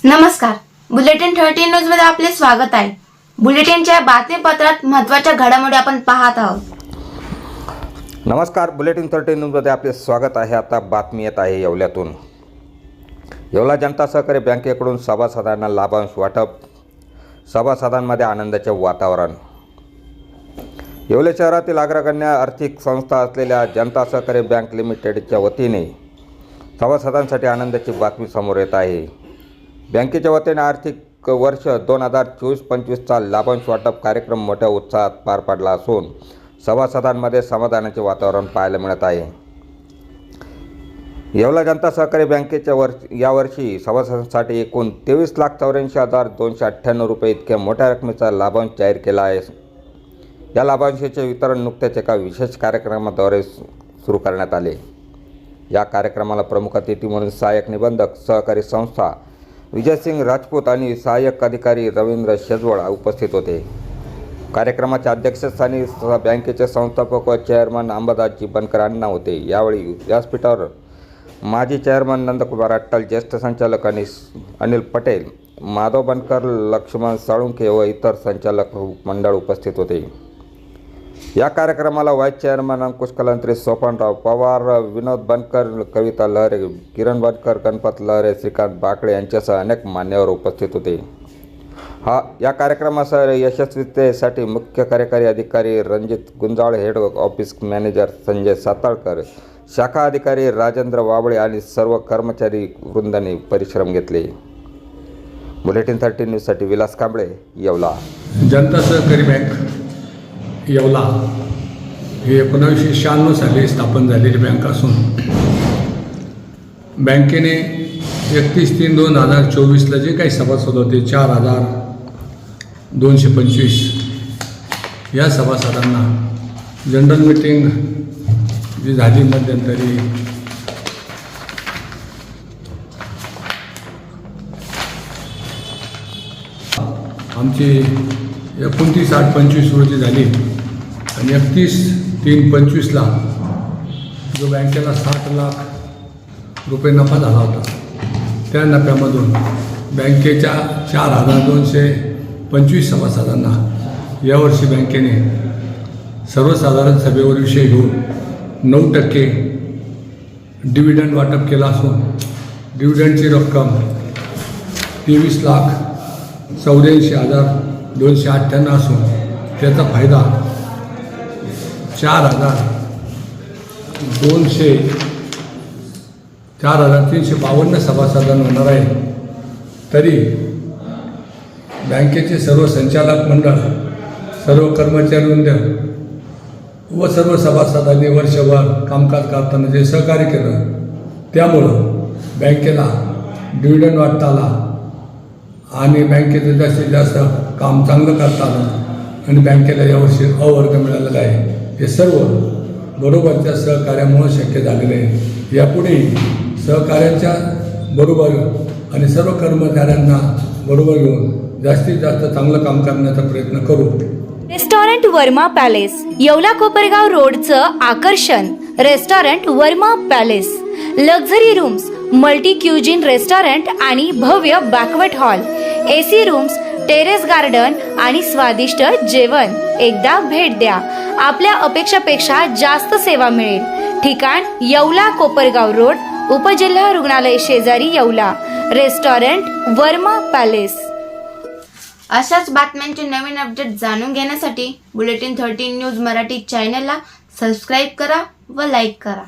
नमस्कार, bulletin 13 news मध्ये आपले स्वागत आहे। बुलेटिनच्या बातमीपत्रात महत्त्वाच्या घडामोडी आपण पाहत आहोत। नमस्कार, बुलेटिन 13 न्यूज मध्ये आपले स्वागत आहे। आता बातमी येत आहे येवल्यातून। येवला जनता सहकारी बँकेकडून सभासदांना लाभांश वाटप, सभासदांमध्ये आनंदाचे वातावरण। येवले शहरातील अग्रगण्य आर्थिक संस्था असलेल्या जनता सहकारी बँक लिमिटेडच्या वतीने सभासदांसाठी आनंदाची बातमी समोर येत आहे। बँकेच्या वतीने आर्थिक वर्ष 2024-25चा लाभांश वाटप कार्यक्रम मोठ्या उत्साहात पार पडला असून सभासदांमध्ये समाधानाचे वातावरण पाहायला मिळत आहे। येवला जनता सहकारी बँकेच्या यावर्षी सभासदांसाठी एकूण 23,84,298 रुपये इतक्या मोठ्या रकमेचा लाभांश जाहीर केला आहे। या लाभांशाचे वितरण नुकतेच एका विशेष कार्यक्रमाद्वारे सुरू करण्यात आले। या कार्यक्रमाला प्रमुख अतिथी म्हणून सहाय्यक निबंधक सहकारी संस्था विजयसिंग राजपूत आणि सहाय्यक अधिकारी रवींद्र शेजवळ उपस्थित होते। कार्यक्रमाच्या अध्यक्षस्थानी बँकेचे संस्थापक व चेअरमन अंबादासजी बनकर अण्णा होते। यावेळी व्यासपीठावर माजी चेअरमन नंदकुमार अट्टल, ज्येष्ठ संचालक अनिल पटेल, माधव बनकर, लक्ष्मण साळुंखे व इतर संचालक मंडळ उपस्थित होते। या कार्यक्रमाला व्हाईस चेअरमन अंकुश कलंत्री, सोपानराव पवार, विनोद बनकर, कविता लहरे, किरण बनकर, गणपत लहरे, श्रीकांत बाकळे यांच्यासह अनेक मान्यवर उपस्थित होते। या कार्यक्रमासह यशस्वीतेसाठी मुख्य कार्यकारी अधिकारी Ranjit Gunjal, head office manager Sanjay Satalkar, शाखा अधिकारी राजेंद्र वाबळे आणि सर्व कर्मचारी वृंदाने परिश्रम घेतले। बुलेटिन 13 न्यूजसाठी विलास कांबळे, येवला। जनता सहकारी बँक येवला ही 1996 साली स्थापन झालेली बँक असून बँकेने 31/3/2024ला जे काही सभासद होते 4,225 या सभासदांना जनरल मीटिंग जी झाली मध्यंतरी आमची 29/8/25 रोजी झाली आणि 31/3/25ला जो बँकेला 60 लाख रुपये नफा झाला होता, त्या नफ्यामधून बँकेच्या 4,225 सभासदांना यावर्षी बँकेने सर्वसाधारण सभेवर विषय घेऊन 9% डिव्हिडंड वाटप केला असून डिव्हिडंडची रक्कम 23,84,298 असून त्याचा फायदा 4,352 सभासदांना होणार आहे। तरी बँकेचे सर्व संचालक मंडळ, सर्व कर्मचारी वृंद व सर्व सभासदांनी वर्षभर कामकाज करताना जे सहकार्य केलं, त्यामुळं बँकेला डिव्हिडंड वाटता आला आणि बँकेचं जास्तीत जास्त काम चांगलं करता आलं आणि बँकेला यावर्षी अवर्ग मिळालेला आहे। हे सर्व बरोबरच्या सहकार्यामुळे शक्य झालेले आहे। यापुढे सहकार्यांच्या बरोबर आणि सर्व कर्मचाऱ्यांना बरोबर घेऊन जास्तीत जास्त चांगलं काम करण्याचा प्रयत्न करू। रेस्टॉरंट वर्मा पॅलेस, येवला कोपरगाव रोडचं आकर्षण। Restaurant Verma palace, luxury rooms, multi cuisine restaurant आणि भव्य banquet hall, AC rooms, terrace garden आणि स्वादिष्ट जेवण। एकदा भेट द्या, आपल्या अपेक्षापेक्षा जास्त सेवा मिळेल। ठिकाण येवला कोपरगाव रोड, उपजिल्हा रुग्णालय शेजारी, येवला। Restaurant Verma palace. अशाच बातम्यांचे नवीन अपडेट जाणून घेण्यासाठी बुलेटिन 13 न्यूज मराठी चॅनलला सबस्क्राईब करा व लाईक करा।